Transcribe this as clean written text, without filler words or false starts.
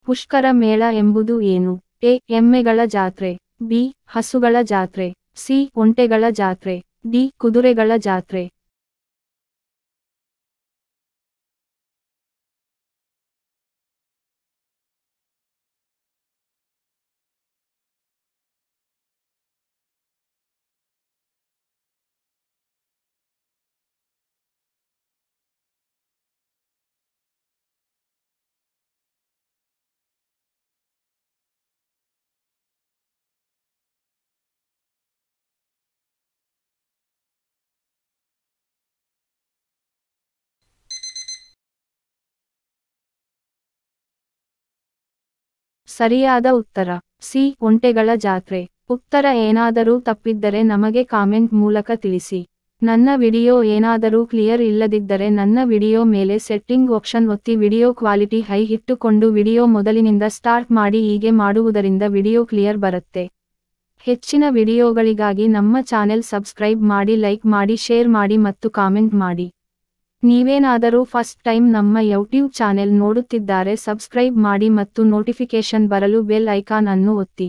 ಪುಷ್ಕರ ಮೇಳ ಎಂಬುದು ಏನು? ಎ. ಎಮ್ಮೆಗಳ ಜಾತ್ರೆ. ಬಿ. ಹಸುಗಳ ಜಾತ್ರೆ. ಸಿ. ಒಂಟೆಗಳ ಜಾತ್ರೆ. ಡಿ. ಕುದುರೆಗಳ ಜಾತ್ರೆ. ಸರಿಯಾದ ಉತ್ತರ ಸಿ. ಒಂಟೆಗಳ ಜಾತ್ರೆ. ಉತ್ತರ ಏನಾದರೂ ತಪ್ಪಿದ್ದರೆ ನಮಗೆ ಕಾಮೆಂಟ್ ಮೂಲಕ ತಿಳಿಸಿ. ನನ್ನ ವಿಡಿಯೋ ಏನಾದರೂ ಕ್ಲಿಯರ್ ಇಲ್ಲದಿದ್ದರೆ ನನ್ನ ವಿಡಿಯೋ ಮೇಲೆ ಸೆಟ್ಟಿಂಗ್ ಆಪ್ಷನ್ ಒತ್ತಿ ವಿಡಿಯೋ ಕ್ವಾಲಿಟಿ ಹೈ ಇಟ್ಟುಕೊಂಡು ವಿಡಿಯೋ ಮೊದಲಿನಿಂದ ಸ್ಟಾರ್ಟ್ ಮಾಡಿ. ಹೀಗೆ ಮಾಡುವುದರಿಂದ ವಿಡಿಯೋ ಕ್ಲಿಯರ್ ಬರುತ್ತೆ. ಹೆಚ್ಚಿನ ವಿಡಿಯೋಗಳಿಗಾಗಿ ನಮ್ಮ ಚಾನೆಲ್ ಸಬ್ಸ್ಕ್ರೈಬ್ ಮಾಡಿ, ಲೈಕ್ ಮಾಡಿ, ಶೇರ್ ಮಾಡಿ ಮತ್ತು ಕಾಮೆಂಟ್ ಮಾಡಿ. ನೀವೇನಾದರೂ ಫಸ್ಟ್ ಟೈಮ್ ನಮ್ಮ ಯೂಟ್ಯೂಬ್ ಚಾನೆಲ್ ನೋಡುತ್ತಿದ್ದರೆ ಸಬ್ಸ್ಕ್ರೈಬ್ ಮಾಡಿ ಮತ್ತು ನೋಟಿಫಿಕೇಶನ್ ಬರಲು ಬೆಲ್ ಐಕಾನ್ ಅನ್ನು ಒತ್ತಿ.